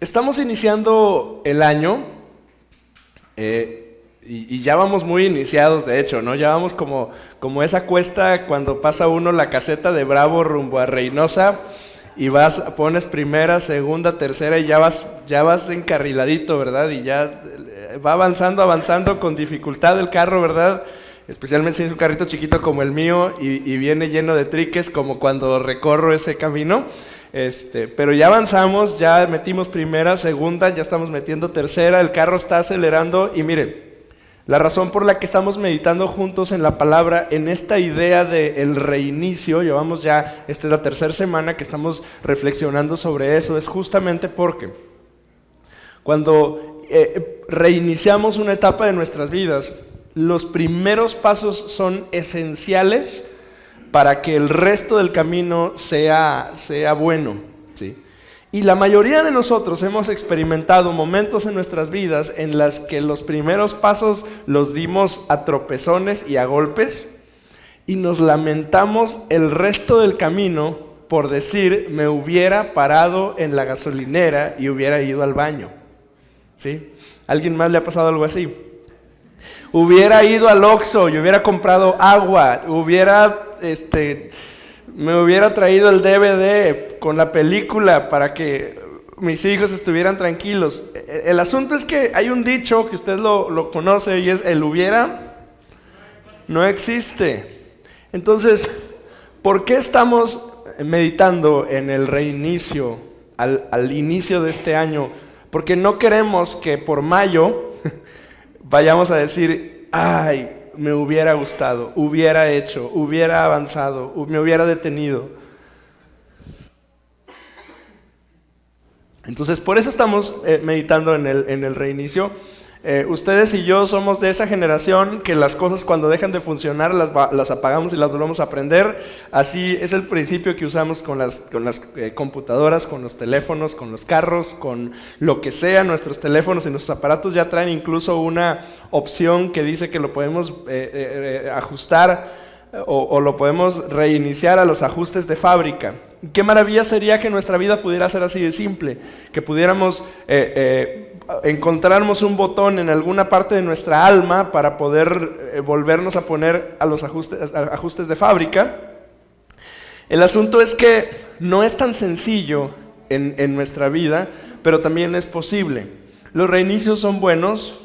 Estamos iniciando el año y ya vamos muy iniciados, de hecho, ¿no? Ya vamos como esa cuesta cuando pasa uno la caseta de Bravo rumbo a Reynosa y pones primera, segunda, tercera y ya vas encarriladito, ¿verdad? Y ya va avanzando con dificultad el carro, ¿verdad? Especialmente si es un carrito chiquito como el mío y viene lleno de triques como cuando recorro ese camino. Pero ya avanzamos, ya metimos primera, segunda, ya estamos metiendo tercera, el carro está acelerando y mire, la razón por la que estamos meditando juntos en la palabra, en esta idea del reinicio, llevamos ya, esta es la tercera semana que estamos reflexionando sobre eso, es justamente porque cuando reiniciamos una etapa de nuestras vidas, los primeros pasos son esenciales para que el resto del camino sea bueno, ¿sí? Y la mayoría de nosotros hemos experimentado momentos en nuestras vidas en las que los primeros pasos los dimos a tropezones y a golpes y nos lamentamos el resto del camino por decir, me hubiera parado en la gasolinera y hubiera ido al baño, ¿sí? ¿Alguien más le ha pasado algo así? Hubiera ido al Oxxo y hubiera comprado agua, me hubiera traído el DVD con la película para que mis hijos estuvieran tranquilos. El asunto es que hay un dicho que usted lo conoce y es el hubiera no existe. Entonces, ¿por qué estamos meditando en el reinicio, al inicio de este año? Porque no queremos que por mayo vayamos a decir, ay, me hubiera gustado, hubiera hecho, hubiera avanzado, me hubiera detenido. Entonces, por eso estamos meditando en el reinicio. Ustedes y yo somos de esa generación que las cosas cuando dejan de funcionar las apagamos y las volvemos a aprender. Así es el principio que usamos con las computadoras, con los teléfonos, con los carros, con lo que sea. Nuestros teléfonos y nuestros aparatos ya traen incluso una opción que dice que lo podemos ajustar o lo podemos reiniciar a los ajustes de fábrica. Qué maravilla sería que nuestra vida pudiera ser así de simple, que pudiéramos encontrarnos un botón en alguna parte de nuestra alma para poder volvernos a poner a los ajustes de fábrica. El asunto es que no es tan sencillo en nuestra vida, pero también es posible. Los reinicios son buenos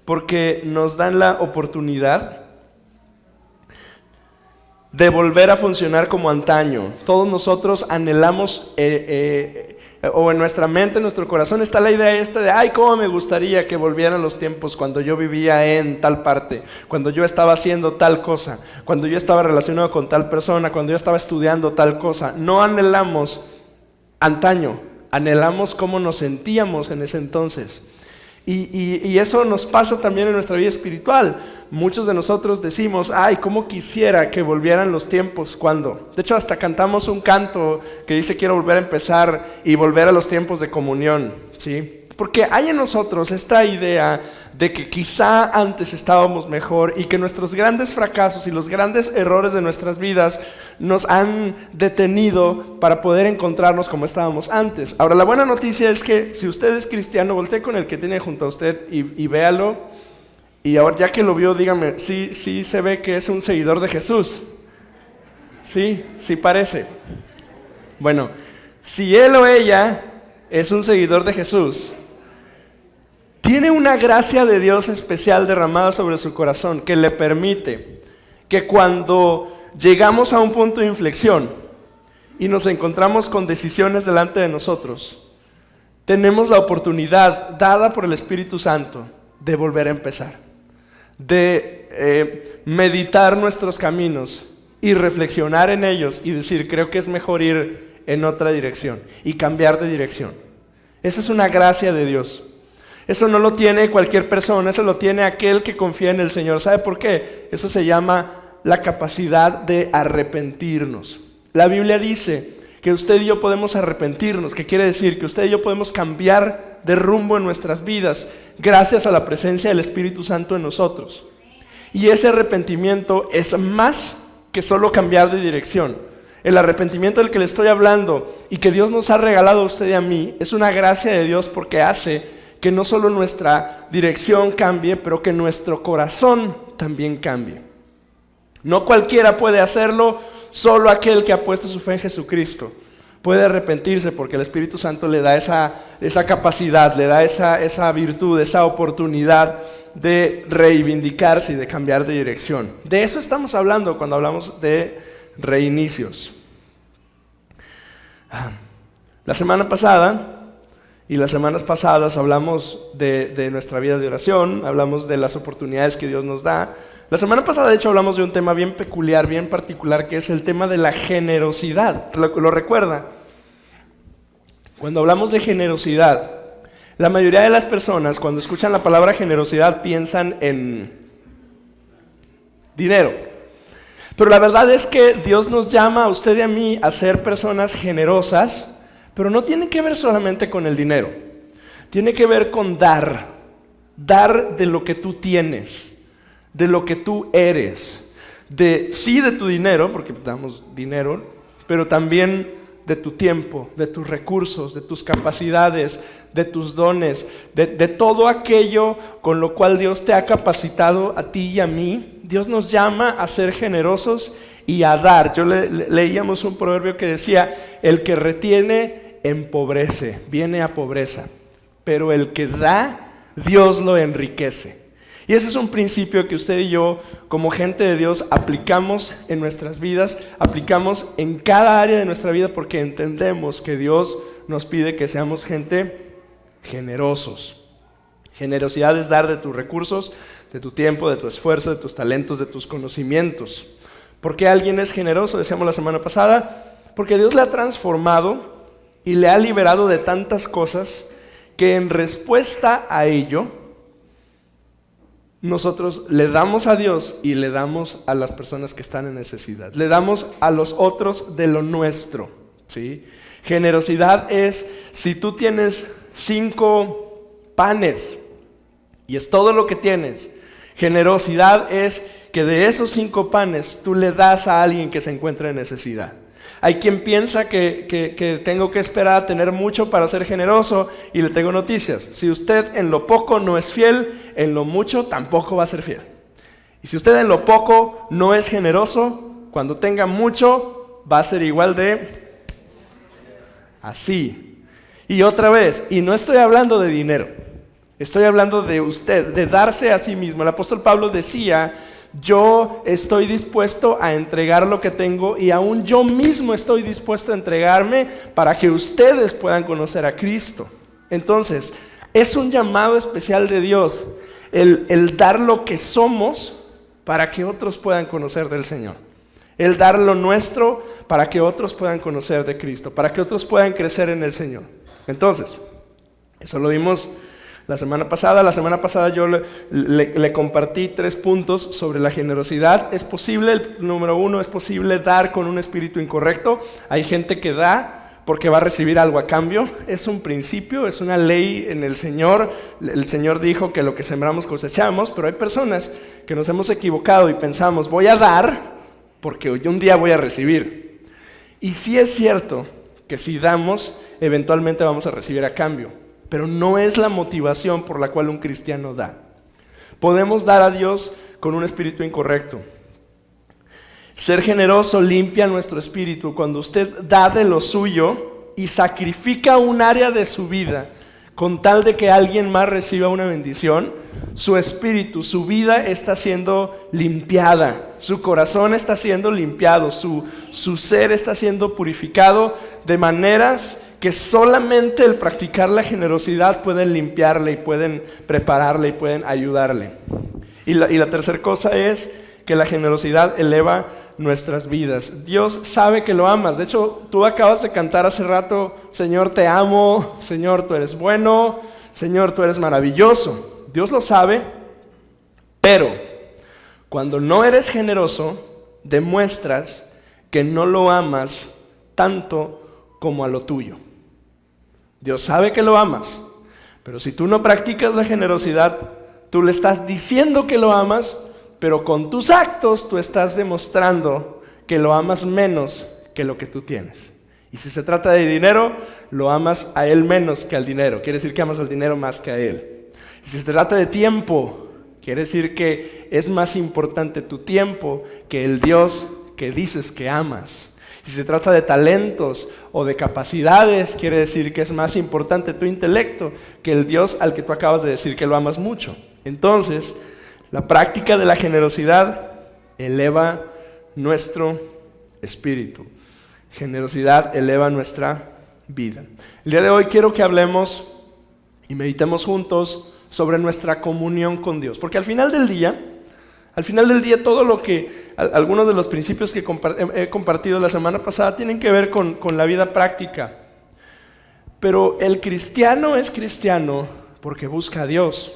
porque nos dan la oportunidad de volver a funcionar como antaño. Todos nosotros anhelamos o en nuestra mente, en nuestro corazón está la idea esta de ay, cómo me gustaría que volvieran los tiempos cuando yo vivía en tal parte, cuando yo estaba haciendo tal cosa, cuando yo estaba relacionado con tal persona, cuando yo estaba estudiando tal cosa. No anhelamos antaño, anhelamos cómo nos sentíamos en ese entonces. Y eso nos pasa también en nuestra vida espiritual. Muchos de nosotros decimos, ay, cómo quisiera que volvieran los tiempos, ¿cuándo? De hecho, hasta cantamos un canto que dice, quiero volver a empezar y volver a los tiempos de comunión, ¿sí? Porque hay en nosotros esta idea de que quizá antes estábamos mejor y que nuestros grandes fracasos y los grandes errores de nuestras vidas nos han detenido para poder encontrarnos como estábamos antes. Ahora, la buena noticia es que si usted es cristiano, voltee con el que tiene junto a usted y véalo. Y ahora, ya que lo vio, dígame, sí se ve que es un seguidor de Jesús. Sí parece. Bueno, si él o ella es un seguidor de Jesús, tiene una gracia de Dios especial derramada sobre su corazón que le permite que cuando llegamos a un punto de inflexión y nos encontramos con decisiones delante de nosotros, tenemos la oportunidad dada por el Espíritu Santo de volver a empezar, de meditar nuestros caminos y reflexionar en ellos y decir, creo que es mejor ir en otra dirección y cambiar de dirección. Esa es una gracia de Dios. Eso no lo tiene cualquier persona, eso lo tiene aquel que confía en el Señor. ¿Sabe por qué? Eso se llama la capacidad de arrepentirnos. La Biblia dice que usted y yo podemos arrepentirnos, que quiere decir que usted y yo podemos cambiar de rumbo en nuestras vidas gracias a la presencia del Espíritu Santo en nosotros. Y ese arrepentimiento es más que solo cambiar de dirección. el arrepentimiento del que le estoy hablando y que Dios nos ha regalado a usted y a mí, es una gracia de Dios porque hace que no solo nuestra dirección cambie, pero que nuestro corazón también cambie. No cualquiera puede hacerlo, solo aquel que ha puesto su fe en Jesucristo puede arrepentirse porque el Espíritu Santo le da esa capacidad, le da esa virtud, esa oportunidad de reivindicarse y de cambiar de dirección. De eso estamos hablando cuando hablamos de reinicios. La semana pasada y las semanas pasadas hablamos de nuestra vida de oración, hablamos de las oportunidades que Dios nos da. La semana pasada, de hecho, hablamos de un tema bien peculiar, bien particular, que es el tema de la generosidad. ¿Lo recuerda? Cuando hablamos de generosidad, la mayoría de las personas, cuando escuchan la palabra generosidad, piensan en dinero. Pero la verdad es que Dios nos llama a usted y a mí a ser personas generosas, pero no tiene que ver solamente con el dinero. Tiene que ver con dar de lo que tú tienes, de lo que tú eres, de tu dinero, porque damos dinero, pero también de tu tiempo, de tus recursos, de tus capacidades, de tus dones, de todo aquello con lo cual Dios te ha capacitado a ti y a mí. Dios nos llama a ser generosos y a dar. Leíamos un proverbio que decía, el que retiene empobrece, viene a pobreza, pero el que da, Dios lo enriquece. Y ese es un principio que usted y yo, como gente de Dios, aplicamos en nuestras vidas, aplicamos en cada área de nuestra vida porque entendemos que Dios nos pide que seamos gente generosos. Generosidad es dar de tus recursos, de tu tiempo, de tu esfuerzo, de tus talentos, de tus conocimientos. ¿Por qué alguien es generoso? Decíamos la semana pasada, porque Dios le ha transformado y le ha liberado de tantas cosas que en respuesta a ello, nosotros le damos a Dios y le damos a las personas que están en necesidad. Le damos a los otros de lo nuestro, ¿sí? Generosidad es, si tú tienes 5 panes y es todo lo que tienes, generosidad es que de esos 5 panes tú le das a alguien que se encuentra en necesidad. Hay quien piensa que tengo que esperar a tener mucho para ser generoso, y le tengo noticias. Si usted en lo poco no es fiel, en lo mucho tampoco va a ser fiel. Y si usted en lo poco no es generoso, cuando tenga mucho va a ser igual de así. Y otra vez, y no estoy hablando de dinero, estoy hablando de usted, de darse a sí mismo. El apóstol Pablo decía, yo estoy dispuesto a entregar lo que tengo y aún yo mismo estoy dispuesto a entregarme para que ustedes puedan conocer a Cristo. Entonces, es un llamado especial de Dios el dar lo que somos para que otros puedan conocer del Señor. El dar lo nuestro para que otros puedan conocer de Cristo, para que otros puedan crecer en el Señor. Entonces, eso lo vimos la semana pasada. La semana pasada yo le compartí 3 puntos sobre la generosidad. Es posible, el número 1, es posible dar con un espíritu incorrecto. Hay gente que da porque va a recibir algo a cambio. Es un principio, es una ley en el Señor. El Señor dijo que lo que sembramos cosechamos, pero hay personas que nos hemos equivocado y pensamos, voy a dar porque un día voy a recibir. Y sí es cierto que si damos, eventualmente vamos a recibir a cambio. Pero no es la motivación por la cual un cristiano da. Podemos dar a Dios con un espíritu incorrecto. Ser generoso limpia nuestro espíritu. Cuando usted da de lo suyo y sacrifica un área de su vida con tal de que alguien más reciba una bendición, su espíritu, su vida está siendo limpiada, su corazón está siendo limpiado, su ser está siendo purificado de maneras que solamente el practicar la generosidad pueden limpiarle y pueden prepararle y pueden ayudarle. Y la tercera cosa es que la generosidad eleva nuestras vidas. Dios sabe que lo amas. De hecho, tú acabas de cantar hace rato, Señor, te amo, Señor, tú eres bueno, Señor, tú eres maravilloso. Dios lo sabe, pero cuando no eres generoso, demuestras que no lo amas tanto como a lo tuyo. Dios sabe que lo amas, pero si tú no practicas la generosidad, tú le estás diciendo que lo amas, pero con tus actos tú estás demostrando que lo amas menos que lo que tú tienes. Y si se trata de dinero, lo amas a Él menos que al dinero. Quiere decir que amas al dinero más que a Él. Y si se trata de tiempo, quiere decir que es más importante tu tiempo que el Dios que dices que amas. Y si se trata de talentos o de capacidades, quiere decir que es más importante tu intelecto que el Dios al que tú acabas de decir que lo amas mucho. Entonces, la práctica de la generosidad eleva nuestro espíritu. Generosidad eleva nuestra vida. El día de hoy quiero que hablemos y meditemos juntos sobre nuestra comunión con Dios. Porque al final del día, todo lo que, algunos de los principios que he compartido la semana pasada tienen que ver con la vida práctica. Pero el cristiano es cristiano porque busca a Dios,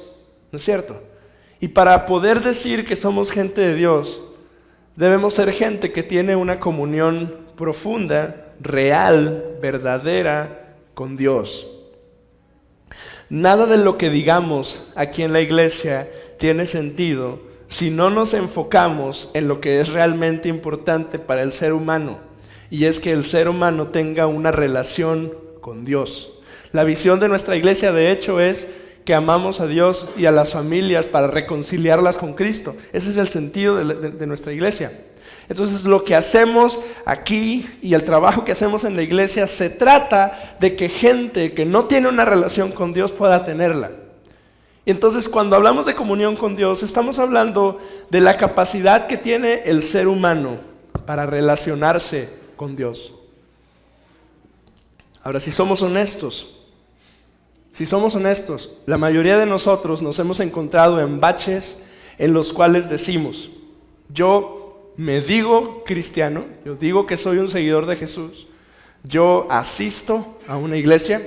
¿no es cierto? Y para poder decir que somos gente de Dios, debemos ser gente que tiene una comunión profunda, real, verdadera con Dios. Nada de lo que digamos aquí en la iglesia tiene sentido si no nos enfocamos en lo que es realmente importante para el ser humano, y es que el ser humano tenga una relación con Dios. La visión de nuestra iglesia, de hecho, es que amamos a Dios y a las familias para reconciliarlas con Cristo. Ese es el sentido de nuestra iglesia. Entonces, lo que hacemos aquí y el trabajo que hacemos en la iglesia se trata de que gente que no tiene una relación con Dios pueda tenerla. Y entonces, cuando hablamos de comunión con Dios, estamos hablando de la capacidad que tiene el ser humano para relacionarse con Dios. Ahora, si somos honestos, la mayoría de nosotros nos hemos encontrado en baches en los cuales decimos: yo me digo cristiano, yo digo que soy un seguidor de Jesús, yo asisto a una iglesia,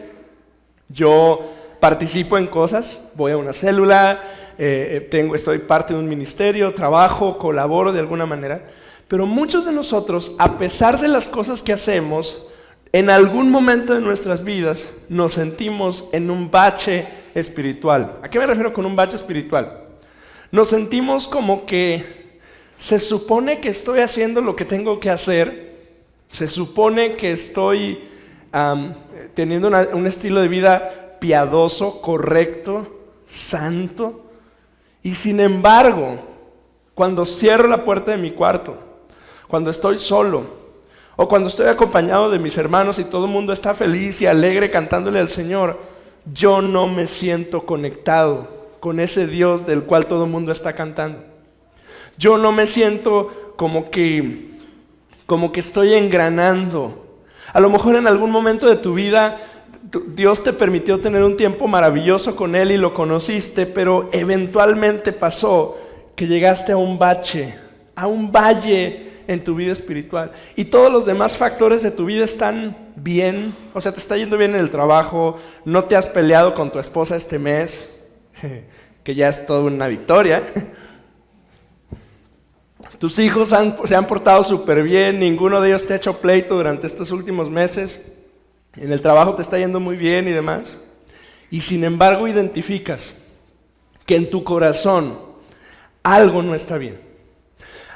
yo participo en cosas, voy a una célula, estoy parte de un ministerio, trabajo, colaboro de alguna manera, pero muchos de nosotros, a pesar de las cosas que hacemos, en algún momento de nuestras vidas nos sentimos en un bache espiritual. ¿A qué me refiero con un bache espiritual? Nos sentimos como que se supone que estoy haciendo lo que tengo que hacer, se supone que estoy teniendo un estilo de vida piadoso, correcto, santo, y sin embargo, cuando cierro la puerta de mi cuarto, cuando estoy solo, o cuando estoy acompañado de mis hermanos y todo el mundo está feliz y alegre cantándole al Señor, yo no me siento conectado con ese Dios del cual todo el mundo está cantando. Yo no me siento como que estoy engranando. A lo mejor en algún momento de tu vida Dios te permitió tener un tiempo maravilloso con Él y lo conociste, pero eventualmente pasó que llegaste a un bache, a un valle en tu vida espiritual, y todos los demás factores de tu vida están bien. O sea, te está yendo bien en el trabajo, no te has peleado con tu esposa este mes, que ya es toda una victoria. Tus hijos se han portado súper bien, ninguno de ellos te ha hecho pleito durante estos últimos meses, en el trabajo te está yendo muy bien y demás, y sin embargo identificas que en tu corazón algo no está bien.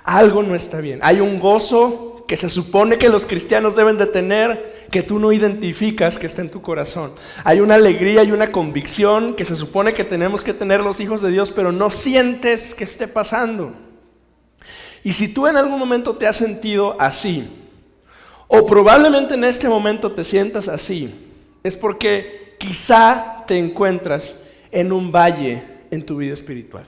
Algo no está bien. Hay un gozo que se supone que los cristianos deben de tener, que tú no identificas que está en tu corazón. Hay una alegría y una convicción que se supone que tenemos que tener los hijos de Dios, pero no sientes que esté pasando. Y si tú en algún momento te has sentido así, o probablemente en este momento te sientas así, es porque quizá te encuentras en un valle en tu vida espiritual.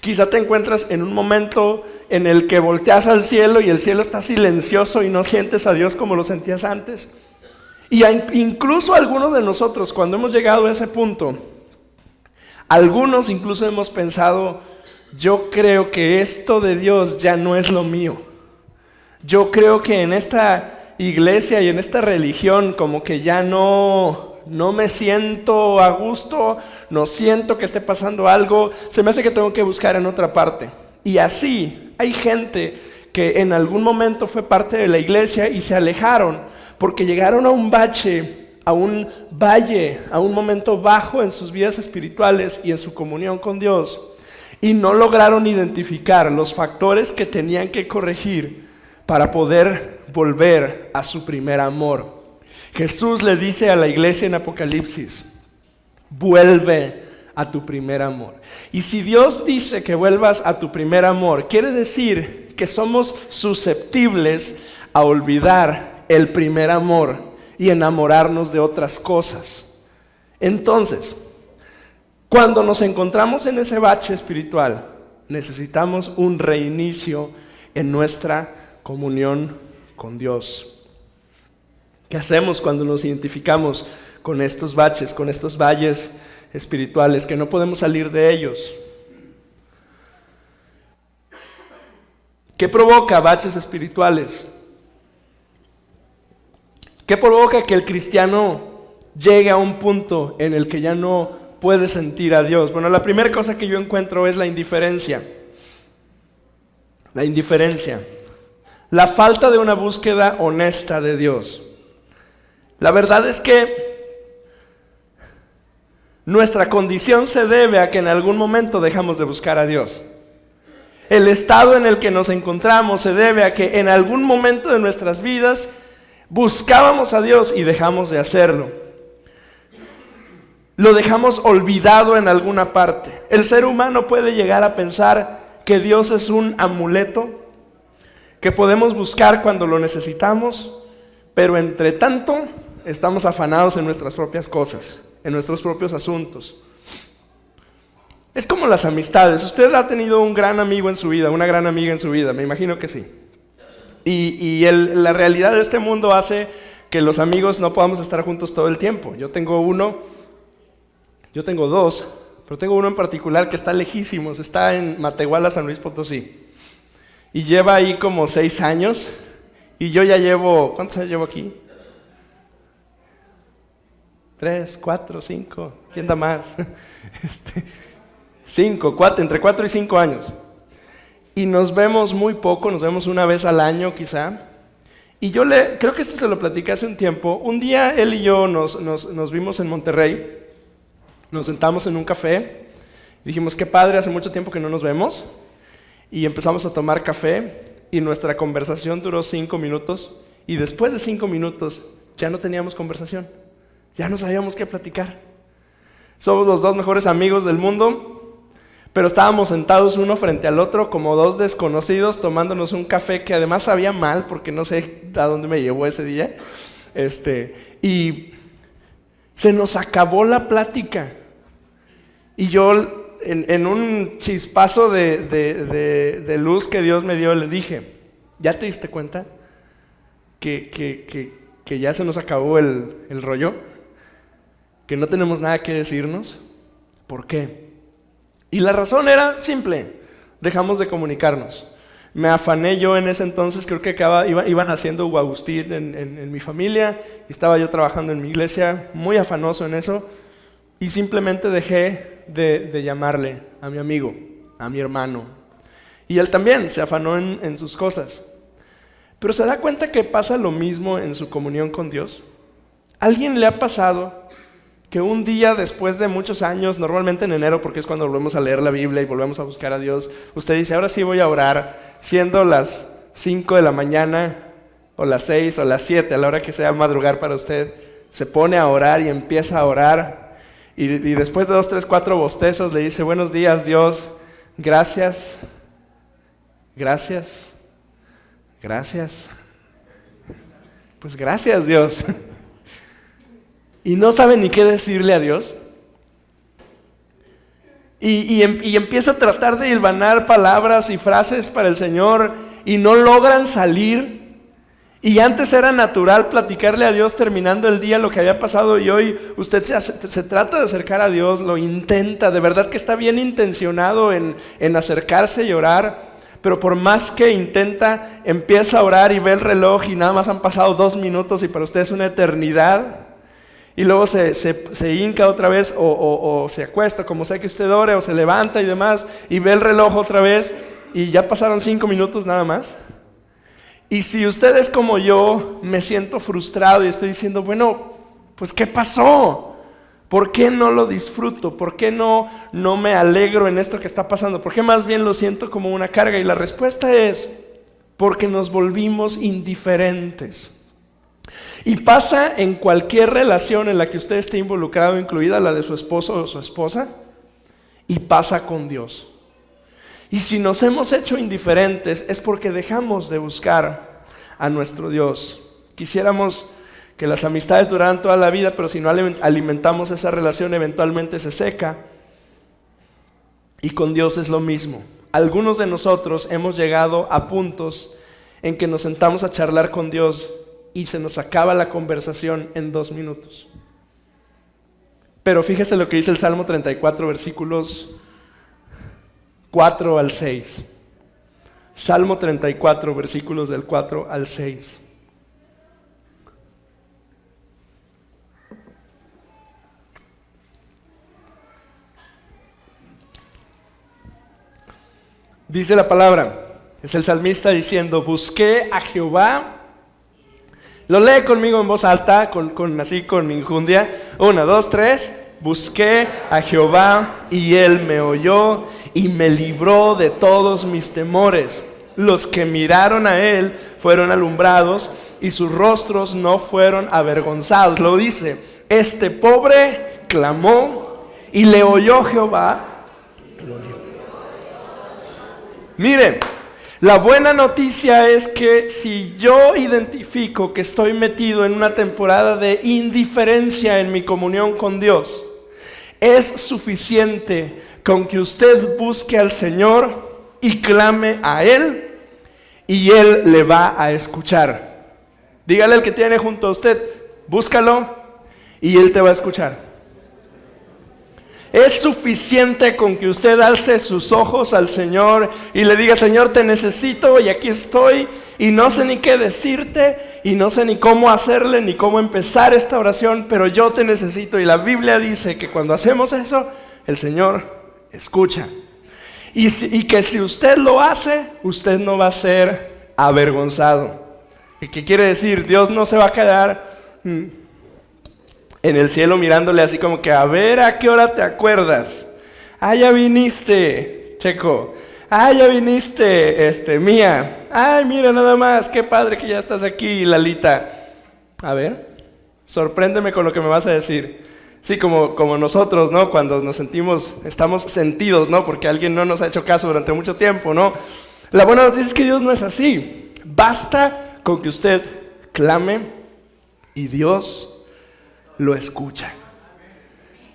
Quizá te encuentras en un momento en el que volteas al cielo y el cielo está silencioso y no sientes a Dios como lo sentías antes. Y incluso algunos de nosotros, cuando hemos llegado a ese punto, algunos incluso hemos pensado: yo creo que esto de Dios ya no es lo mío. Yo creo que en esta iglesia y en esta religión como que ya no me siento a gusto, no siento que esté pasando algo, se me hace que tengo que buscar en otra parte. Y así hay gente que en algún momento fue parte de la iglesia y se alejaron porque llegaron a un bache, a un valle, a un momento bajo en sus vidas espirituales y en su comunión con Dios, y no lograron identificar los factores que tenían que corregir para poder volver a su primer amor. Jesús le dice a la iglesia en Apocalipsis: vuelve a tu primer amor. Y si Dios dice que vuelvas a tu primer amor, quiere decir que somos susceptibles a olvidar el primer amor y enamorarnos de otras cosas. Entonces, cuando nos encontramos en ese bache espiritual, necesitamos un reinicio en nuestra comunión con Dios. ¿Qué hacemos cuando nos identificamos con estos baches, con estos valles espirituales que no podemos salir de ellos? ¿Qué provoca baches espirituales? ¿Qué provoca que el cristiano llegue a un punto en el que ya no puede sentir a Dios? Bueno, la primera cosa que yo encuentro es la indiferencia. La indiferencia. La falta de una búsqueda honesta de Dios. La verdad es que nuestra condición se debe a que en algún momento dejamos de buscar a Dios. El estado en el que nos encontramos se debe a que en algún momento de nuestras vidas buscábamos a Dios y dejamos de hacerlo. Lo dejamos olvidado en alguna parte. El ser humano puede llegar a pensar que Dios es un amuleto que podemos buscar cuando lo necesitamos, pero entre tanto estamos afanados en nuestras propias cosas, en nuestros propios asuntos. Es como las amistades. Usted ha tenido un gran amigo en su vida, una gran amiga en su vida, me imagino que sí. La realidad de este mundo hace que los amigos no podamos estar juntos todo el tiempo. Yo tengo dos, pero tengo uno en particular que está lejísimos, está en Matehuala, San Luis Potosí. Y lleva ahí como 6 años, y yo ya llevo, ¿cuántos años llevo aquí? 3, 4, 5, ¿quién da más? 5, 4, entre 4 y 5 años. Y nos vemos muy poco, nos vemos una vez al año quizá. Y yo creo que esto se lo platicé hace un tiempo. Un día él y yo nos vimos en Monterrey, nos sentamos en un café, y dijimos, qué padre, hace mucho tiempo que no nos vemos. Y empezamos a tomar café, y nuestra conversación duró 5 minutos, y después de 5 minutos ya no teníamos conversación, ya no sabíamos qué platicar. Somos los 2 mejores amigos del mundo, pero estábamos sentados uno frente al otro como 2 desconocidos tomándonos un café que además sabía mal, porque no sé a dónde me llevó ese día, y se nos acabó la plática. Y yo, en un chispazo de luz que Dios me dio, le dije, ¿ya te diste cuenta que ya se nos acabó el rollo? ¿Que no tenemos nada que decirnos? ¿Por qué? Y la razón era simple: dejamos de comunicarnos. Me afané yo en ese entonces, creo que iban haciendo Hugo Agustín en mi familia, y estaba yo trabajando en mi iglesia, muy afanoso en eso, y simplemente dejé de llamarle a mi amigo, a mi hermano. Y él también se afanó en sus cosas. Pero ¿se da cuenta que pasa lo mismo en su comunión con Dios? ¿A alguien le ha pasado que un día después de muchos años, normalmente en enero, porque es cuando volvemos a leer la Biblia y volvemos a buscar a Dios, usted dice, ahora sí voy a orar, siendo las 5 de la mañana, o las 6, o las 7, a la hora que sea madrugar para usted, se pone a orar y empieza a orar, y después de 2, 3, 4 bostezos le dice, buenos días Dios, gracias, gracias, gracias, pues gracias Dios. Y no sabe ni qué decirle a Dios. Y empieza a tratar de hilvanar palabras y frases para el Señor y no logran salir. Y antes era natural platicarle a Dios terminando el día lo que había pasado, y hoy usted se trata de acercar a Dios, lo intenta, de verdad que está bien intencionado en acercarse y orar, pero por más que intenta, empieza a orar y ve el reloj y nada más han pasado 2 minutos y para usted es una eternidad. Y luego se hinca otra vez o se acuesta, como sea que usted ore, o se levanta y demás, y ve el reloj otra vez, y ya pasaron 5 minutos nada más. Y si usted es como yo, me siento frustrado y estoy diciendo, bueno, pues ¿qué pasó? ¿Por qué no lo disfruto? ¿Por qué no me alegro en esto que está pasando? ¿Por qué más bien lo siento como una carga? Y la respuesta es, porque nos volvimos indiferentes. Y pasa en cualquier relación en la que usted esté involucrado, incluida la de su esposo o su esposa, y pasa con Dios. Y si nos hemos hecho indiferentes es porque dejamos de buscar a nuestro Dios. Quisiéramos que las amistades duraran toda la vida, pero si no alimentamos esa relación eventualmente se seca. Y con Dios es lo mismo. Algunos de nosotros hemos llegado a puntos en que nos sentamos a charlar con Dios y se nos acaba la conversación en 2 minutos. Pero fíjese lo que dice el Salmo 34, versículos 4 al 6. Salmo 34, versículos del 4 al 6. Dice la palabra, es el salmista diciendo: busqué a Jehová. Lo lee conmigo en voz alta, así con injundia. 1, 2, 3. Busqué a Jehová y Él me oyó y me libró de todos mis temores. Los que miraron a Él fueron alumbrados y sus rostros no fueron avergonzados. Lo dice, este pobre clamó y le oyó Jehová. Miren, la buena noticia es que si yo identifico que estoy metido en una temporada de indiferencia en mi comunión con Dios, es suficiente con que usted busque al Señor y clame a Él, y Él le va a escuchar. Dígale al que tiene junto a usted, búscalo y Él te va a escuchar. Es suficiente con que usted alce sus ojos al Señor y le diga: Señor, te necesito y aquí estoy y no sé ni qué decirte y no sé ni cómo hacerle ni cómo empezar esta oración, pero yo te necesito. Y la Biblia dice que cuando hacemos eso, el Señor escucha. Y que si usted lo hace, usted no va a ser avergonzado. ¿Y qué quiere decir? Dios no se va a quedar en el cielo mirándole así como que: a ver, ¿a qué hora te acuerdas? Ah, ya viniste, Checo. Ah, ya viniste, Mía. Ay, mira nada más, qué padre que ya estás aquí, Lalita. A ver, sorpréndeme con lo que me vas a decir. Sí, como nosotros, ¿no? Cuando nos sentimos, estamos sentidos, ¿no? Porque alguien no nos ha hecho caso durante mucho tiempo, ¿no? La buena noticia es que Dios no es así. Basta con que usted clame y Dios lo escucha.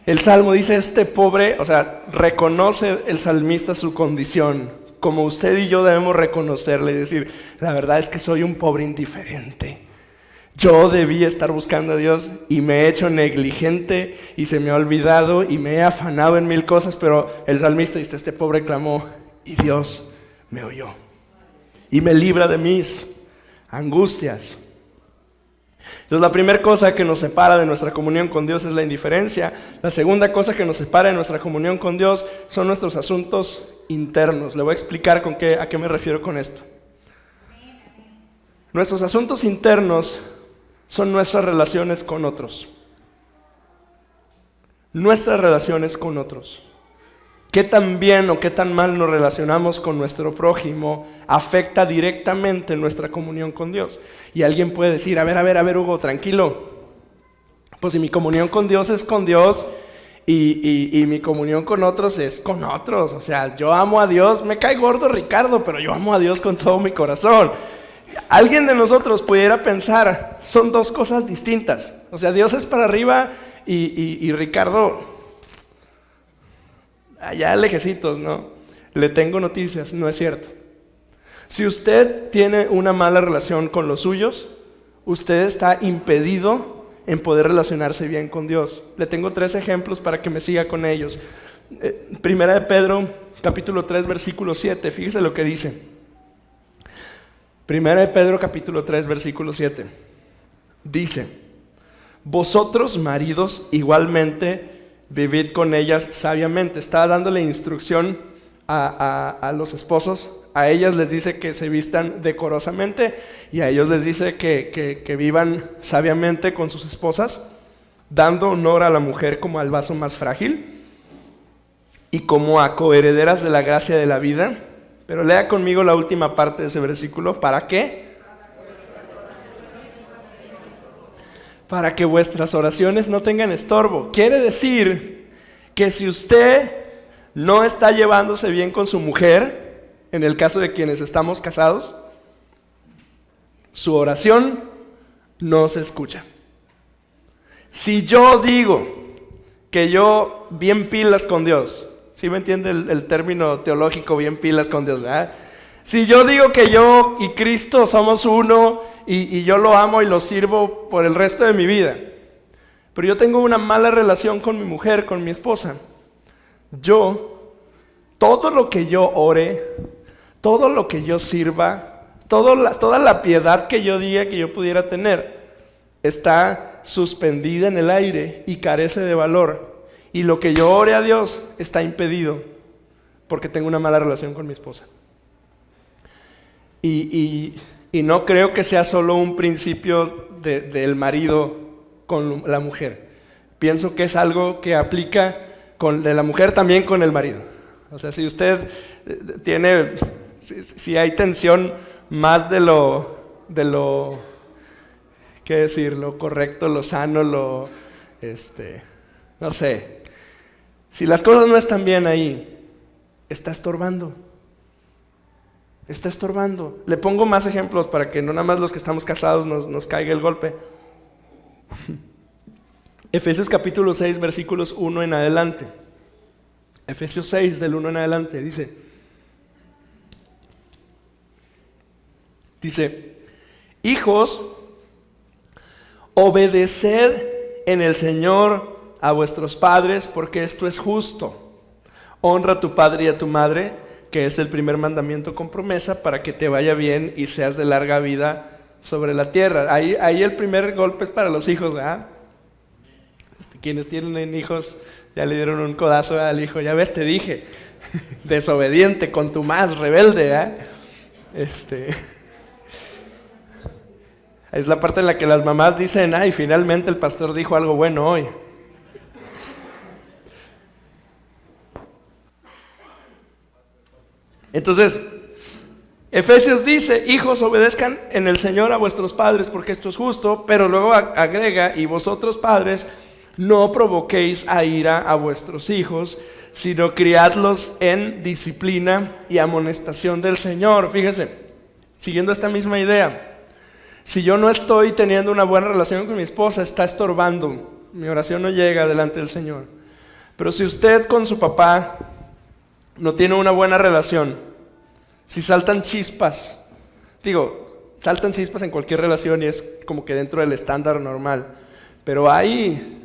El Salmo dice: este pobre, o sea, reconoce el salmista su condición, como usted y yo debemos reconocerle y decir: la verdad es que soy un pobre indiferente. Yo debí estar buscando a Dios y me he hecho negligente y se me ha olvidado y me he afanado en 1000 cosas, pero el salmista dice: este pobre clamó y Dios me oyó y me libra de mis angustias. Entonces, la primera cosa que nos separa de nuestra comunión con Dios es la indiferencia. La segunda cosa que nos separa de nuestra comunión con Dios son nuestros asuntos internos. Le voy a explicar a qué me refiero con esto. Nuestros asuntos internos son nuestras relaciones con otros. Nuestras relaciones con otros. Qué tan bien o qué tan mal nos relacionamos con nuestro prójimo afecta directamente nuestra comunión con Dios. Y alguien puede decir: a ver, Hugo, tranquilo. Pues si mi comunión con Dios es con Dios y mi comunión con otros es con otros. O sea, yo amo a Dios, me cae gordo Ricardo, pero yo amo a Dios con todo mi corazón. Alguien de nosotros pudiera pensar: son dos cosas distintas. O sea, Dios es para arriba y Ricardo allá lejecitos, ¿no? Le tengo noticias, no es cierto. Si usted tiene una mala relación con los suyos, usted está impedido en poder relacionarse bien con Dios. Le tengo 3 ejemplos para que me siga con ellos. Primera de Pedro, capítulo 3, versículo 7. Fíjese lo que dice. Primera de Pedro, capítulo 3, versículo 7. Dice: vosotros, maridos, igualmente vivid con ellas sabiamente. Está dándole instrucción a los esposos. A ellas les dice que se vistan decorosamente y a ellos les dice que vivan sabiamente con sus esposas, dando honor a la mujer como al vaso más frágil y como a coherederas de la gracia de la vida, Pero lea conmigo la última parte de ese versículo. ¿Para qué? Para que vuestras oraciones no tengan estorbo. Quiere decir que si usted no está llevándose bien con su mujer, en el caso de quienes estamos casados, su oración no se escucha. Si yo digo que yo bien pilas con Dios, ¿sí me entiende el término teológico bien pilas con Dios, verdad? Si yo digo que yo y Cristo somos uno y yo lo amo y lo sirvo por el resto de mi vida, pero yo tengo una mala relación con mi mujer, con mi esposa, todo lo que yo ore, todo lo que yo sirva, toda la piedad que yo diga que yo pudiera tener, está suspendida en el aire y carece de valor. Y lo que yo ore a Dios está impedido porque tengo una mala relación con mi esposa. Y no creo que sea solo un principio del marido con la mujer. Pienso que es algo que aplica de la mujer también con el marido. O sea, si usted tiene, si hay tensión más de lo ¿qué decir? Lo correcto, lo sano, no sé. Si las cosas no están bien ahí, está estorbando. Está estorbando. Le pongo más ejemplos para que no nada más los que estamos casados nos caiga el golpe. Efesios capítulo 6, versículos 1 en adelante. Efesios 6, del 1 en adelante, dice, hijos, obedeced en el Señor a vuestros padres, porque esto es justo. Honra a tu padre y a tu madre, que es el primer mandamiento con promesa, para que te vaya bien y seas de larga vida sobre la tierra. Ahí el primer golpe es para los hijos, ¿verdad? Quienes tienen hijos ya le dieron un codazo al hijo. Ya ves, te dije, desobediente, contumaz, rebelde, ¿verdad? Es la parte en la que las mamás dicen, ay, finalmente el pastor dijo algo bueno hoy. Entonces, Efesios dice, hijos, obedezcan en el Señor a vuestros padres, porque esto es justo, pero luego agrega, y vosotros padres, no provoquéis a ira a vuestros hijos, sino criadlos en disciplina y amonestación del Señor. Fíjese, siguiendo esta misma idea, si yo no estoy teniendo una buena relación con mi esposa, está estorbando, mi oración no llega delante del Señor. Pero si usted con su papá no tiene una buena relación, si saltan chispas, saltan chispas en cualquier relación y es como que dentro del estándar normal, pero hay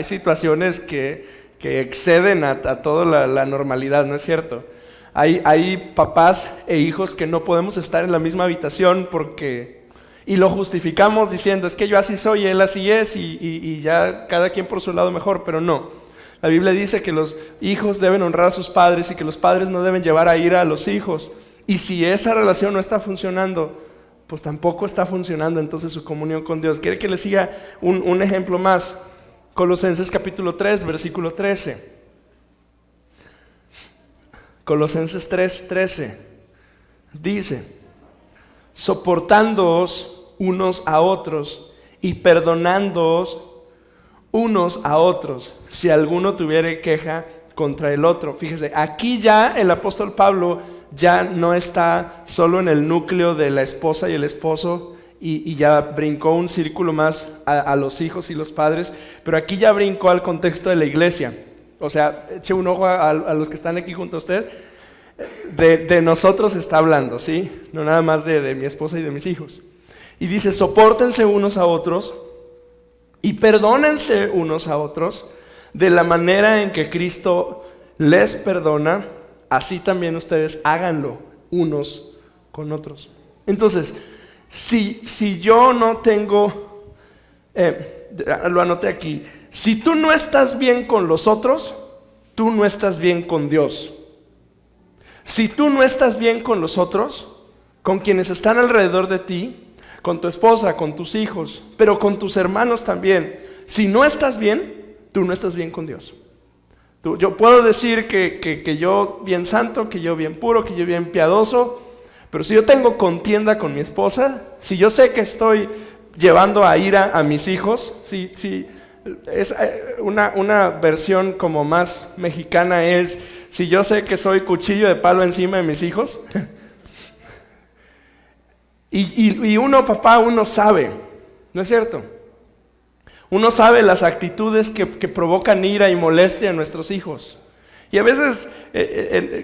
situaciones que exceden a toda la normalidad, ¿no es cierto? Hay papás e hijos que no podemos estar en la misma habitación y lo justificamos diciendo, es que yo así soy, él así es, y ya cada quien por su lado mejor, pero no. La Biblia dice que los hijos deben honrar a sus padres y que los padres no deben llevar a ira a los hijos. Y si esa relación no está funcionando, pues tampoco está funcionando entonces su comunión con Dios. ¿Quiere que le siga un ejemplo más? Colosenses capítulo 3, versículo 13. Colosenses 3, 13. Dice, soportándoos unos a otros y perdonándoos unos a otros, si alguno tuviere queja contra el otro. Fíjese, aquí ya el apóstol Pablo ya no está solo en el núcleo de la esposa y el esposo y ya brincó un círculo más a los hijos y los padres, pero aquí ya brincó al contexto de la iglesia. O sea, eche un ojo a los que están aquí junto a usted. De nosotros está hablando, ¿sí? No nada más de mi esposa y de mis hijos. Y dice, sopórtense unos a otros y perdónense unos a otros de la manera en que Cristo les perdona, así también ustedes háganlo unos con otros. Entonces, si yo no tengo, lo anoté aquí, si tú no estás bien con los otros, tú no estás bien con Dios. Si tú no estás bien con los otros, con quienes están alrededor de ti, con tu esposa, con tus hijos, pero con tus hermanos también, si no estás bien, tú no estás bien con Dios. Yo puedo decir que yo bien santo, que yo bien puro, que yo bien piadoso, pero si yo tengo contienda con mi esposa, si yo sé que estoy llevando a ira a mis hijos, si es una versión como más mexicana es, si yo sé que soy cuchillo de palo encima de mis hijos, y uno, papá, uno sabe, ¿no es cierto? Uno sabe las actitudes que provocan ira y molestia en nuestros hijos. Y a veces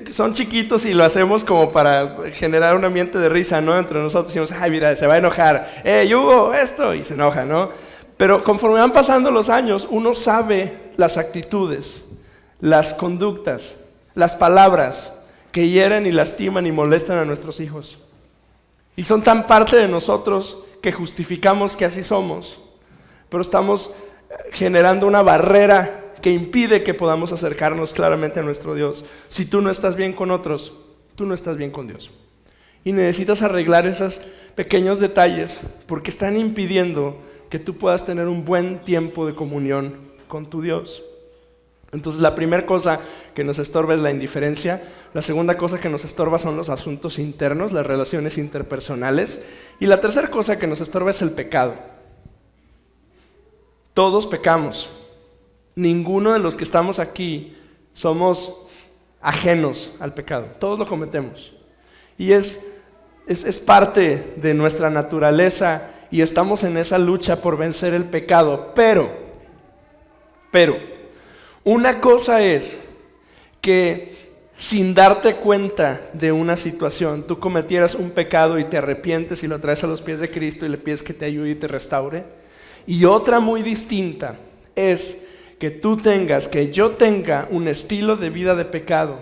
son chiquitos y lo hacemos como para generar un ambiente de risa, ¿no? Entre nosotros decimos, ay, mira, se va a enojar. Hugo, esto, y se enoja, ¿no? Pero conforme van pasando los años, uno sabe las actitudes, las conductas, las palabras que hieren y lastiman y molestan a nuestros hijos. Y son tan parte de nosotros que justificamos que así somos. Pero estamos generando una barrera que impide que podamos acercarnos claramente a nuestro Dios. Si tú no estás bien con otros, tú no estás bien con Dios. Y necesitas arreglar esos pequeños detalles porque están impidiendo que tú puedas tener un buen tiempo de comunión con tu Dios. Entonces la primera cosa que nos estorba es la indiferencia. La segunda cosa que nos estorba son los asuntos internos, las relaciones interpersonales. Y la tercera cosa que nos estorba es el pecado. Todos pecamos. Ninguno de los que estamos aquí somos ajenos al pecado. Todos lo cometemos. Y es parte de nuestra naturaleza y estamos en esa lucha por vencer el pecado. Pero, una cosa es que sin darte cuenta de una situación, tú cometieras un pecado y te arrepientes y lo traes a los pies de Cristo y le pides que te ayude y te restaure. Y otra muy distinta es que yo tenga un estilo de vida de pecado,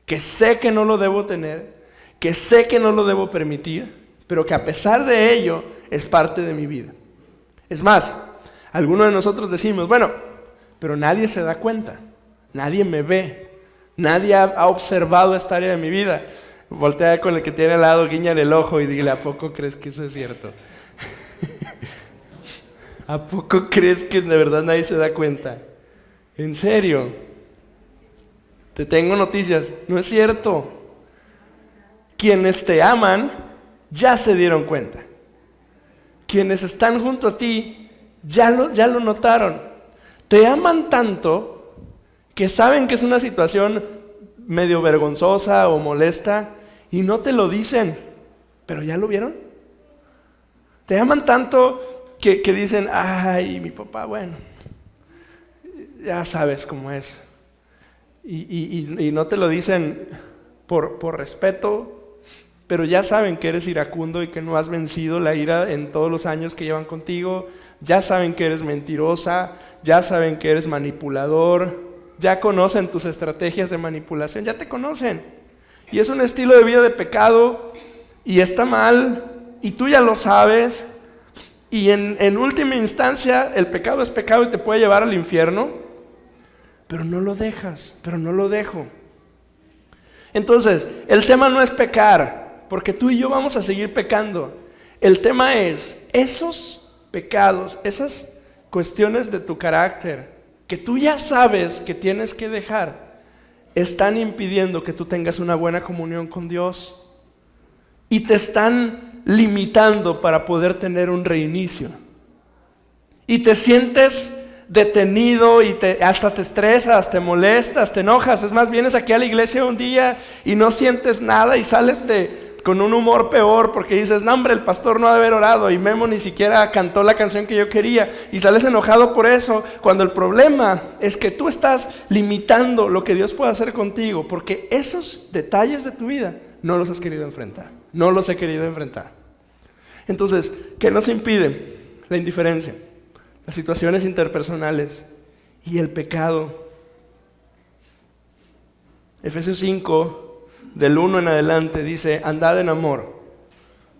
que sé que no lo debo tener, que sé que no lo debo permitir, pero que a pesar de ello es parte de mi vida. Es más, algunos de nosotros decimos, bueno, pero nadie se da cuenta, nadie me ve, nadie ha observado esta área de mi vida. Voltea con el que tiene al lado, guíñale el ojo y dile, ¿a poco crees que eso es cierto? ¿A poco crees que de verdad nadie se da cuenta? ¿En serio? Te tengo noticias, no es cierto. Quienes te aman ya se dieron cuenta. Quienes están junto a ti ya lo notaron. Te aman tanto que saben que es una situación medio vergonzosa o molesta y no te lo dicen, pero ya lo vieron. Te aman tanto que dicen, ay, mi papá, bueno, ya sabes cómo es. Y no te lo dicen por respeto, pero ya saben que eres iracundo y que no has vencido la ira en todos los años que llevan contigo. Ya saben que eres mentirosa, ya saben que eres manipulador, ya conocen tus estrategias de manipulación, ya te conocen. Y es un estilo de vida de pecado y está mal y tú ya lo sabes. Y en última instancia el pecado es pecado y te puede llevar al infierno, pero no lo dejas, pero no lo dejo. Entonces, el tema no es pecar, porque tú y yo vamos a seguir pecando. El tema es esos pecados, esas cuestiones de tu carácter que tú ya sabes que tienes que dejar, están impidiendo que tú tengas una buena comunión con Dios y te están limitando para poder tener un reinicio. Y te sientes detenido y hasta te estresas, te molestas, te enojas. Es más, vienes aquí a la iglesia un día y no sientes nada y sales con un humor peor porque dices, no hombre, el pastor no ha de haber orado y Memo ni siquiera cantó la canción que yo quería, y sales enojado por eso, cuando el problema es que tú estás limitando lo que Dios puede hacer contigo porque esos detalles de tu vida no los has querido enfrentar. No los he querido enfrentar. Entonces, ¿qué nos impide? La indiferencia, las situaciones interpersonales y el pecado. Efesios 5, del 1 en adelante, dice, andad en amor,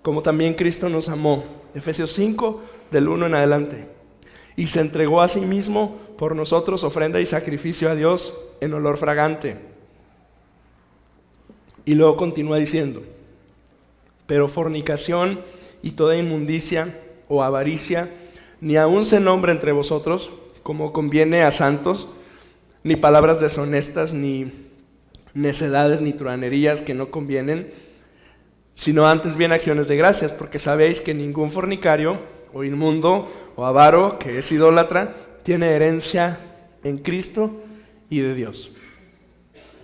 como también Cristo nos amó. Efesios 5, del 1 en adelante. Y se entregó a sí mismo por nosotros, ofrenda y sacrificio a Dios en olor fragante. Y luego continúa diciendo, pero fornicación y toda inmundicia o avaricia, ni aun se nombre entre vosotros, como conviene a santos, ni palabras deshonestas, ni necedades, ni truhanerías que no convienen, sino antes bien acciones de gracias, porque sabéis que ningún fornicario, o inmundo, o avaro, que es idólatra, tiene herencia en Cristo y de Dios.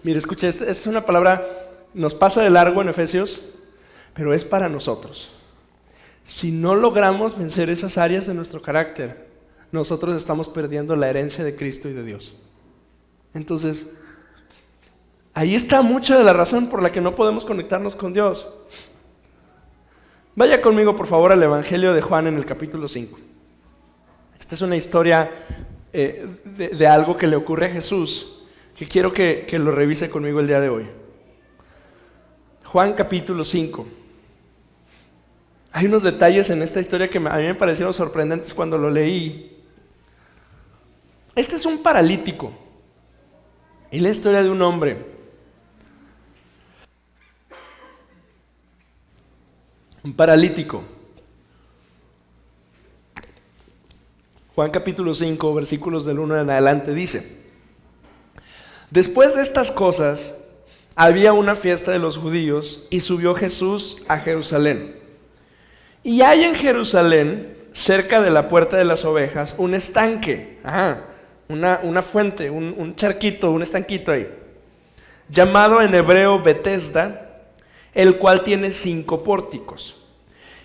Mire, escucha, esta es una palabra, nos pasa de largo en Efesios, pero es para nosotros. Si no logramos vencer esas áreas de nuestro carácter, nosotros estamos perdiendo la herencia de Cristo y de Dios. Entonces, ahí está mucha de la razón por la que no podemos conectarnos con Dios. Vaya conmigo, por favor, al Evangelio de Juan en el capítulo 5. Esta es una historia de algo que le ocurre a Jesús, que quiero que lo revise conmigo el día de hoy. Juan capítulo 5. Hay unos detalles en esta historia que a mí me parecieron sorprendentes cuando lo leí. Este es un paralítico. Y la historia de un hombre. Un paralítico. Juan capítulo 5, versículos del 1 en adelante dice: Después de estas cosas, había una fiesta de los judíos y subió Jesús a Jerusalén. Y hay en Jerusalén, cerca de la puerta de las ovejas, un estanque, una fuente, un charquito, un estanquito ahí, llamado en hebreo Betesda, el cual tiene 5 pórticos.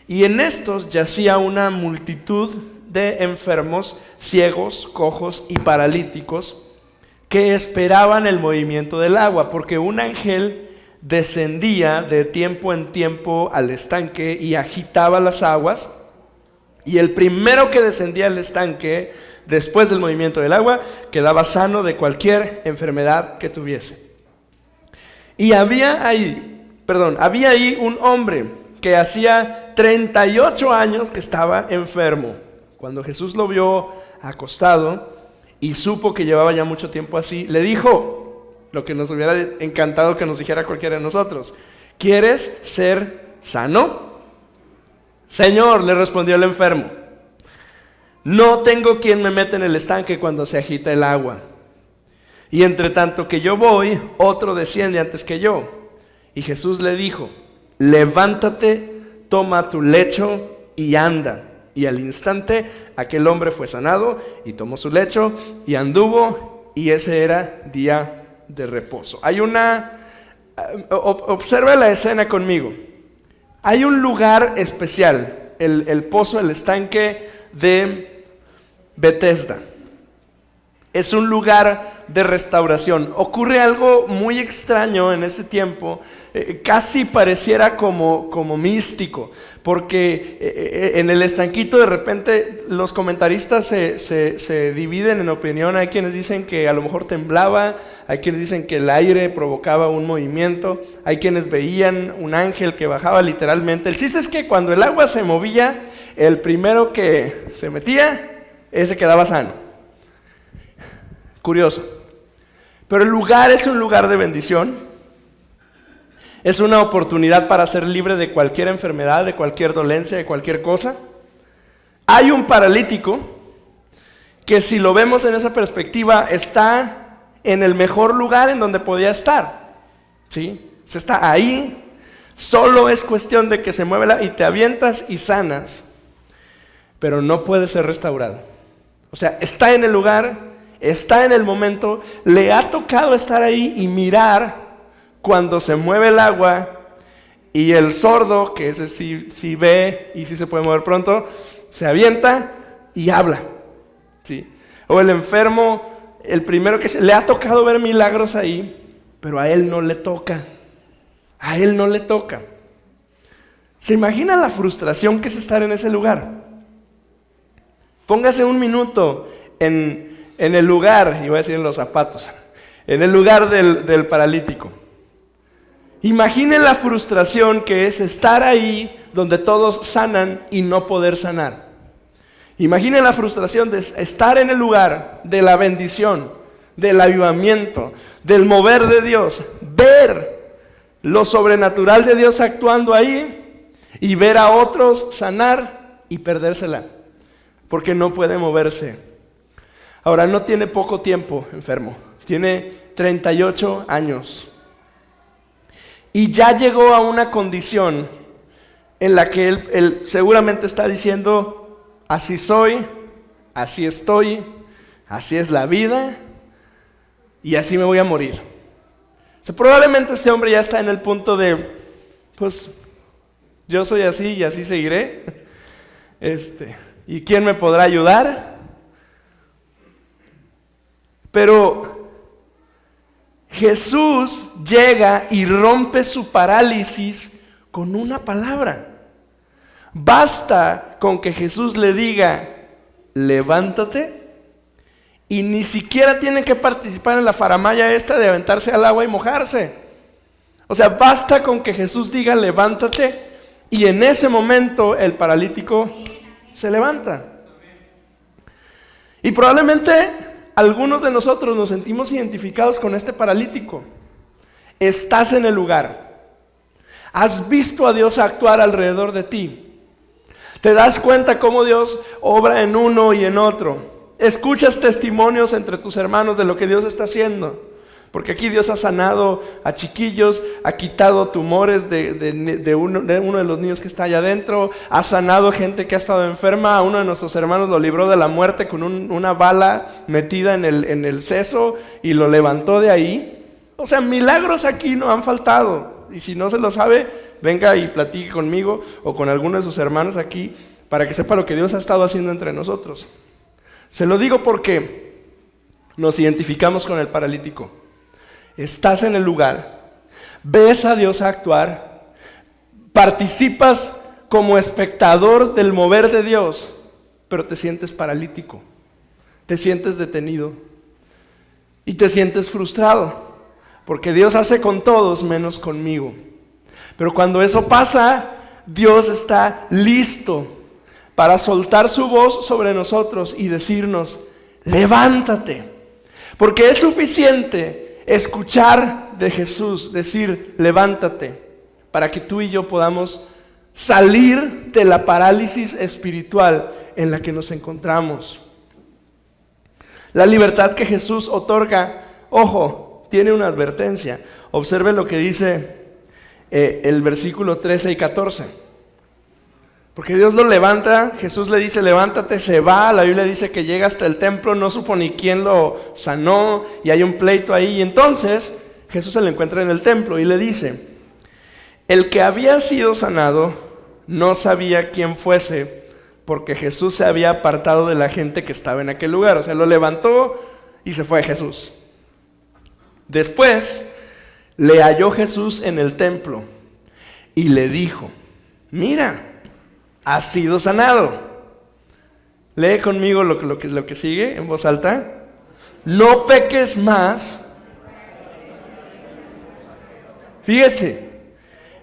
Y en estos yacía una multitud de enfermos, ciegos, cojos y paralíticos, que esperaban el movimiento del agua, porque un ángel descendía de tiempo en tiempo al estanque y agitaba las aguas, y el primero que descendía al estanque después del movimiento del agua quedaba sano de cualquier enfermedad que tuviese. Y había ahí un hombre que hacía 38 años que estaba enfermo. Cuando Jesús lo vio acostado y supo que llevaba ya mucho tiempo así, le dijo lo que nos hubiera encantado que nos dijera cualquiera de nosotros: ¿quieres ser sano? Señor, le respondió el enfermo, no tengo quien me meta en el estanque cuando se agita el agua. Y entre tanto que yo voy, otro desciende antes que yo. Y Jesús le dijo: levántate, toma tu lecho y anda. Y al instante aquel hombre fue sanado y tomó su lecho y anduvo, y ese era día de reposo. Observa la escena conmigo. Hay un lugar especial, el pozo, el estanque de Betesda. Es un lugar de restauración. Ocurre algo muy extraño en ese tiempo, casi pareciera como místico, porque en el estanquito de repente los comentaristas se dividen en opinión. Hay quienes dicen que a lo mejor temblaba, hay quienes dicen que el aire provocaba un movimiento, hay quienes veían un ángel que bajaba literalmente. El chiste es que cuando el agua se movía, el primero que se metía, ese quedaba sano. Curioso. Pero el lugar es un lugar de bendición. Es una oportunidad para ser libre de cualquier enfermedad, de cualquier dolencia, de cualquier cosa. Hay un paralítico que, si lo vemos en esa perspectiva, está en el mejor lugar en donde podía estar. ¿Sí? Se está ahí. Solo es cuestión de que se mueve y te avientas y sanas. Pero no puede ser restaurado. O sea, está en el lugar, está en el momento, le ha tocado estar ahí y mirar cuando se mueve el agua, y el sordo, que ese sí ve y sí se puede mover pronto, se avienta y habla, ¿sí? O el enfermo, el primero que le ha tocado ver milagros ahí, pero a él no le toca. A él no le toca. ¿Se imagina la frustración que es estar en ese lugar? Póngase un minuto en el lugar, y voy a decir en los zapatos, en el lugar del paralítico. Imaginen la frustración que es estar ahí donde todos sanan y no poder sanar. Imaginen la frustración de estar en el lugar de la bendición, del avivamiento, del mover de Dios, ver lo sobrenatural de Dios actuando ahí y ver a otros sanar y perdérsela, porque no puede moverse. Ahora, no tiene poco tiempo enfermo, Tiene 38 años. Y ya llegó a una condición en la que él seguramente está diciendo, así soy, así estoy, así es la vida y así me voy a morir. O sea, probablemente este hombre ya está en el punto de, pues, yo soy así y así seguiré. ¿Y quién me podrá ayudar? Pero Jesús llega y rompe su parálisis con una palabra. Basta con que Jesús le diga, levántate, y ni siquiera tiene que participar en la faramalla esta de aventarse al agua y mojarse. O sea, basta con que Jesús diga, levántate, y en ese momento el paralítico se levanta. Y probablemente algunos de nosotros nos sentimos identificados con este paralítico. Estás en el lugar. Has visto a Dios actuar alrededor de ti. Te das cuenta cómo Dios obra en uno y en otro. Escuchas testimonios entre tus hermanos de lo que Dios está haciendo. Porque aquí Dios ha sanado a chiquillos, ha quitado tumores de uno de los niños que está allá adentro, ha sanado gente que ha estado enferma, a uno de nuestros hermanos lo libró de la muerte con una bala metida en el seso y lo levantó de ahí. O sea, milagros aquí no han faltado. Y si no se lo sabe, venga y platique conmigo o con alguno de sus hermanos aquí para que sepa lo que Dios ha estado haciendo entre nosotros. Se lo digo porque nos identificamos con el paralítico. Estás en el lugar, ves a Dios actuar, participas como espectador del mover de Dios, pero te sientes paralítico, te sientes detenido y te sientes frustrado, porque Dios hace con todos menos conmigo. Pero cuando eso pasa, Dios está listo para soltar su voz sobre nosotros y decirnos, levántate, porque es suficiente escuchar de Jesús decir, levántate, para que tú y yo podamos salir de la parálisis espiritual en la que nos encontramos. La libertad que Jesús otorga, ojo, tiene una advertencia. Observe lo que dice el versículo 13 y 14. Porque Dios lo levanta, Jesús le dice, levántate, se va. La Biblia dice que llega hasta el templo, no supo ni quién lo sanó, y hay un pleito ahí. Y entonces Jesús se le encuentra en el templo y le dice, el que había sido sanado no sabía quién fuese, porque Jesús se había apartado de la gente que estaba en aquel lugar. O sea, lo levantó y se fue Jesús. Después le halló Jesús en el templo y le dijo, mira, has sido sanado. Lee conmigo lo que sigue en voz alta. No peques más. Fíjese,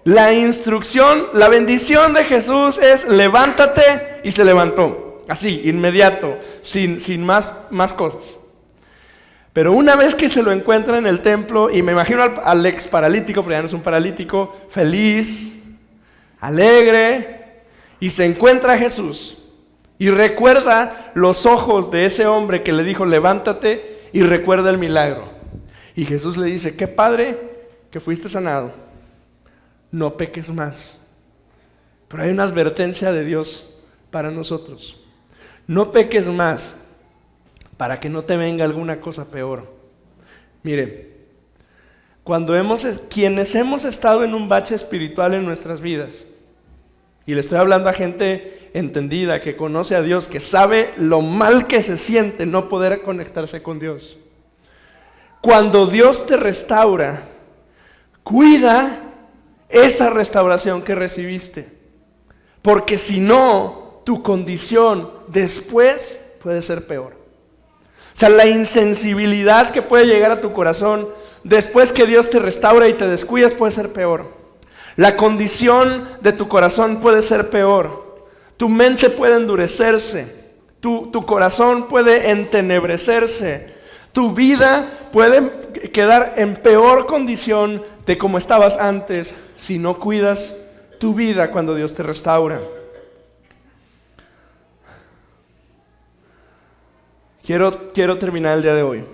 la instrucción, la bendición de Jesús es levántate, y se levantó. Así, inmediato, sin más cosas. Pero una vez que se lo encuentra en el templo, y me imagino al ex paralítico, pero ya no es un paralítico, feliz, alegre, y se encuentra a Jesús y recuerda los ojos de ese hombre que le dijo levántate, y recuerda el milagro. Y Jesús le dice, qué padre que fuiste sanado, no peques más. Pero hay una advertencia de Dios para nosotros. No peques más para que no te venga alguna cosa peor. Mire, quienes hemos estado en un bache espiritual en nuestras vidas, y le estoy hablando a gente entendida, que conoce a Dios, que sabe lo mal que se siente no poder conectarse con Dios. Cuando Dios te restaura, cuida esa restauración que recibiste, porque si no, tu condición después puede ser peor. O sea, la insensibilidad que puede llegar a tu corazón después que Dios te restaura y te descuidas puede ser peor. La condición de tu corazón puede ser peor. Tu mente puede endurecerse. Tu corazón puede entenebrecerse. Tu vida puede quedar en peor condición de como estabas antes si no cuidas tu vida cuando Dios te restaura. Quiero terminar el día de hoy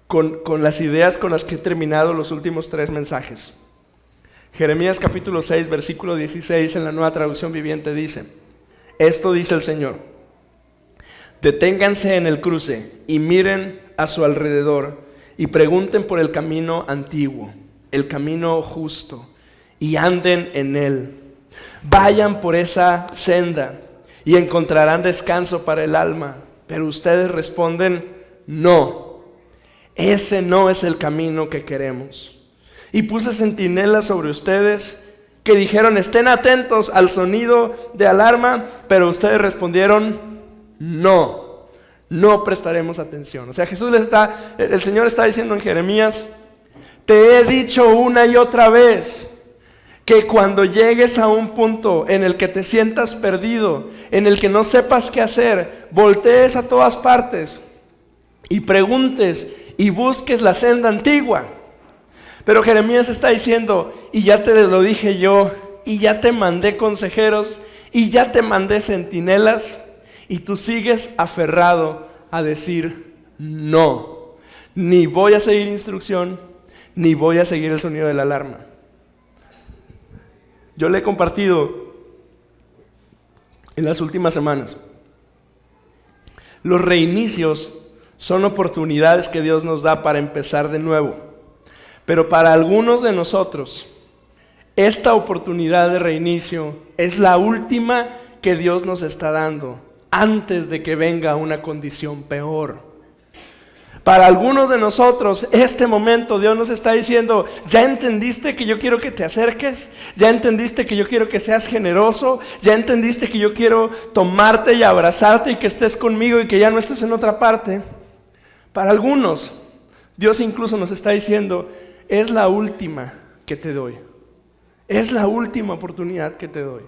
con las ideas con las que he terminado los últimos 3 mensajes. Jeremías capítulo 6, versículo 16 en la Nueva Traducción Viviente dice: esto dice el Señor: deténganse en el cruce y miren a su alrededor y pregunten por el camino antiguo, el camino justo, y anden en él. Vayan por esa senda y encontrarán descanso para el alma. Pero ustedes responden: no, ese no es el camino que queremos. Y puse centinelas sobre ustedes que dijeron: estén atentos al sonido de alarma. Pero ustedes respondieron: no, no prestaremos atención. O sea, el Señor está diciendo en Jeremías: te he dicho una y otra vez que cuando llegues a un punto en el que te sientas perdido, en el que no sepas qué hacer, voltees a todas partes y preguntes y busques la senda antigua. Pero Jeremías está diciendo: y ya te lo dije yo, y ya te mandé consejeros, y ya te mandé centinelas, y tú sigues aferrado a decir: no, ni voy a seguir instrucción, ni voy a seguir el sonido de la alarma. Yo le he compartido en las últimas semanas: los reinicios son oportunidades que Dios nos da para empezar de nuevo. Pero para algunos de nosotros, esta oportunidad de reinicio es la última que Dios nos está dando antes de que venga una condición peor. Para algunos de nosotros, este momento Dios nos está diciendo: ¿ya entendiste que yo quiero que te acerques? ¿Ya entendiste que yo quiero que seas generoso? ¿Ya entendiste que yo quiero tomarte y abrazarte y que estés conmigo y que ya no estés en otra parte? Para algunos, Dios incluso nos está diciendo: es la última que te doy. Es la última oportunidad que te doy.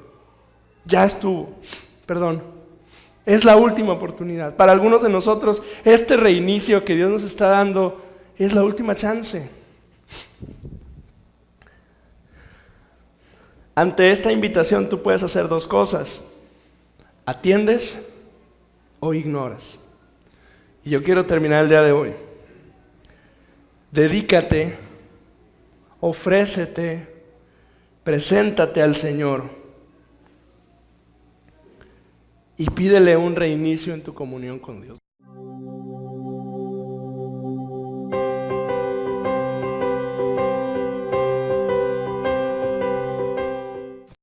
Ya estuvo. Es la última oportunidad. Para algunos de nosotros, este reinicio que Dios nos está dando es la última chance. Ante esta invitación tú puedes hacer 2 cosas: atiendes o ignoras. Y yo quiero terminar el día de hoy. Dedícate, ofrécete, preséntate al Señor y pídele un reinicio en tu comunión con Dios.